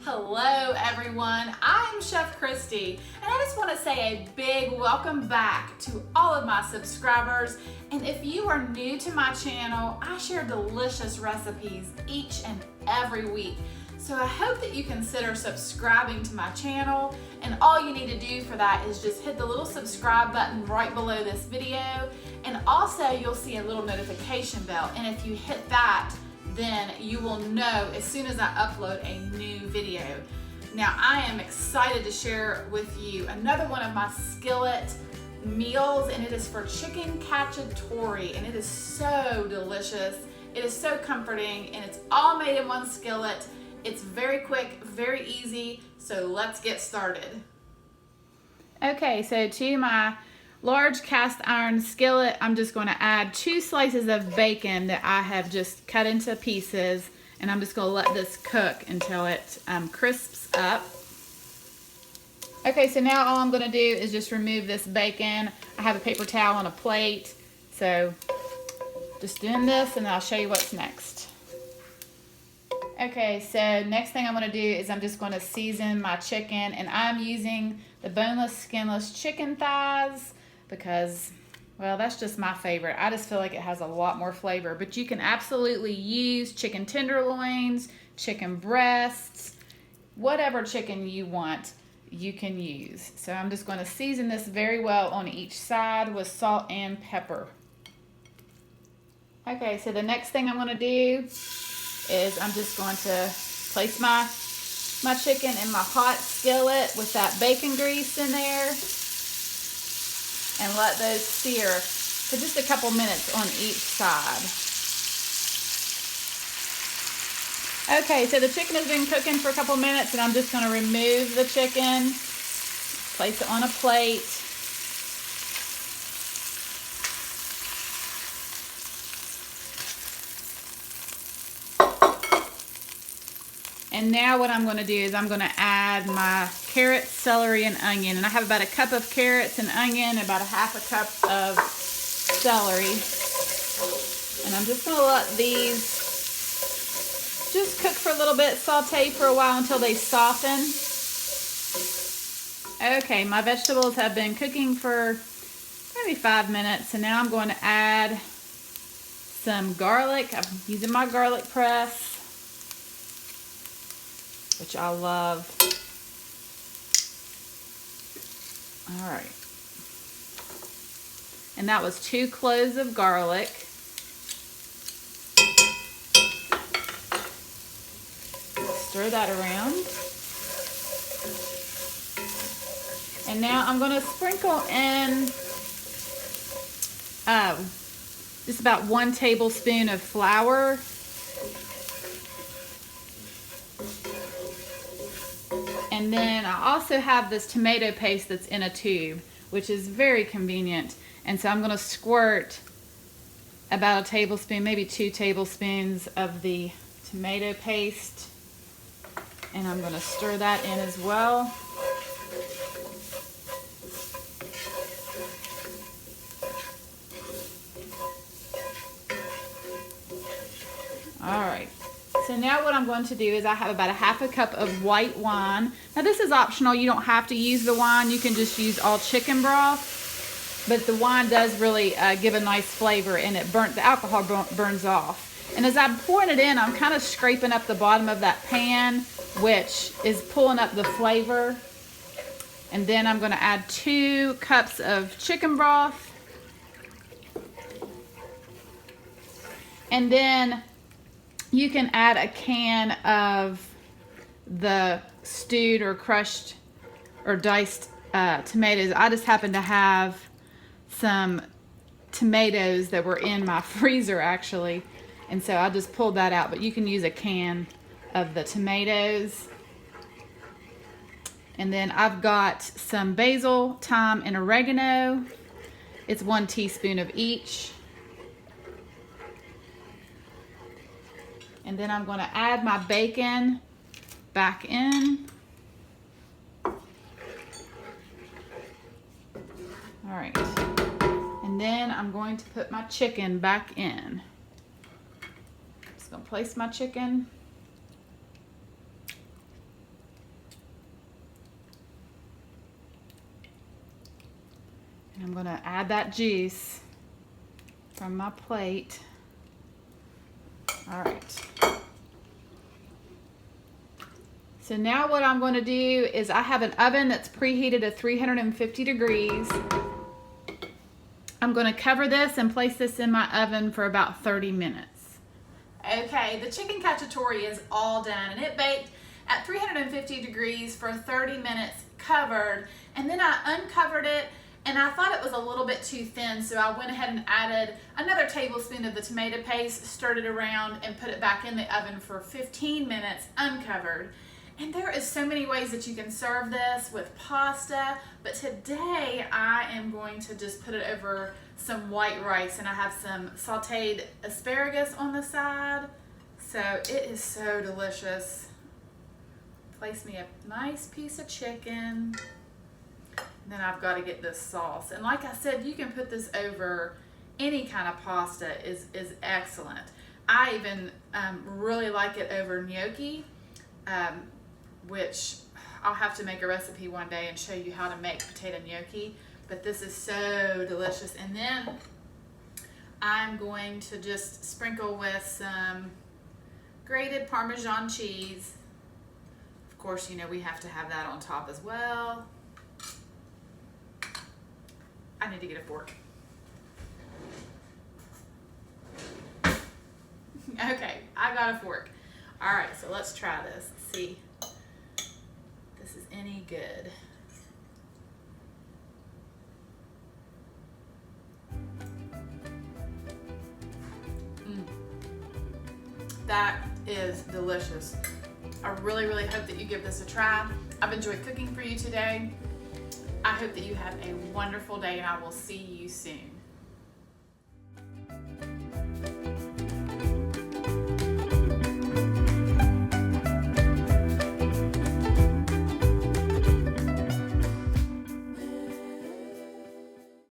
Hello everyone, I'm Chef Christy, and I just want to say a big welcome back to all of my subscribers. And if you are new to my channel, I share delicious recipes each and every week. So I hope that you consider subscribing to my channel, and all you need to do for that is just hit the little subscribe button right below this video, and also you'll see a little notification bell, and if you hit that, then you will know as soon as I upload a new video. Now I am excited to share with you another one of my skillet meals, and it is for chicken cacciatore, and it is so delicious. It is so comforting, and it's all made in one skillet. It's very quick, very easy, so let's get started. Okay, so to my large cast iron skillet, I'm just going to add 2 slices of bacon that I have just cut into pieces, and I'm just going to let this cook until it crisps up. Okay, so now all I'm going to do is just remove this bacon. I have a paper towel on a plate, so just doing this, and I'll show you what's next. Okay, so next thing I'm going to do is I'm just going to season my chicken, and I'm using the boneless, skinless chicken thighs because, well, that's just my favorite. I just feel like it has a lot more flavor, but you can absolutely use chicken tenderloins, chicken breasts, whatever chicken you want, you can use. So I'm just going to season this very well on each side with salt and pepper. Okay, so the next thing I'm going to do is I'm just going to place my chicken in my hot skillet with that bacon grease in there and let those sear for just a couple minutes on each side. Okay, so the chicken has been cooking for a couple minutes, and I'm just going to remove the chicken, place it on a plate. And now what I'm going to do is I'm going to add my carrots, celery, and onion. And I have about a cup of carrots and onion, about a half a cup of celery. And I'm just going to let these just cook for a little bit, saute for a while until they soften. Okay, my vegetables have been cooking for maybe 5 minutes, and now I'm going to add some garlic. I'm using my garlic press, which I love. All right. And that was 2 cloves of garlic. Stir that around. And now I'm going to sprinkle in just about 1 tablespoon of flour. And then I also have this tomato paste that's in a tube, which is very convenient. And so I'm going to squirt about a tablespoon, maybe 2 tablespoons of the tomato paste. And I'm going to stir that in as well. All right. So now what I'm going to do is I have about a half a cup of white wine. Now this is optional. You don't have to use the wine. You can just use all chicken broth. But the wine does really give a nice flavor, and the alcohol burns off. And as I'm pouring it in, I'm kind of scraping up the bottom of that pan, which is pulling up the flavor. And then I'm going to add 2 cups of chicken broth. And then you can add a can of the stewed or crushed or diced tomatoes. I just happen to have some tomatoes that were in my freezer actually, and so I just pulled that out, but you can use a can of the tomatoes. And then I've got some basil, thyme, and oregano. It's 1 teaspoon of each. And then I'm going to add my bacon back in. All right. And then I'm going to put my chicken back in. Just going to place my chicken. I'm gonna add that juice from my plate. All right. So now what I'm going to do is I have an oven that's preheated at 350 degrees. I'm going to cover this and place this in my oven for about 30 minutes. Okay, the chicken cacciatore is all done, and it baked at 350 degrees for 30 minutes covered, and then I uncovered it and I thought it was a little bit too thin, so I went ahead and added another tablespoon of the tomato paste, stirred it around, and put it back in the oven for 15 minutes uncovered. And there is so many ways that you can serve this with pasta, but today I am going to just put it over some white rice, and I have some sauteed asparagus on the side. So it is so delicious. Place me a nice piece of chicken. Then I've got to get this sauce. And like I said, you can put this over any kind of pasta, is excellent. I even really like it over gnocchi, which I'll have to make a recipe one day and show you how to make potato gnocchi. But this is so delicious. And then I'm going to just sprinkle with some grated Parmesan cheese. Of course, you know we have to have that on top as well. I need to get a fork. Okay, I got a fork. All right, so let's try this. Let's see if this is any good. That is delicious. I really, really hope that you give this a try. I've enjoyed cooking for you today. I hope that you have a wonderful day, and I will see you soon.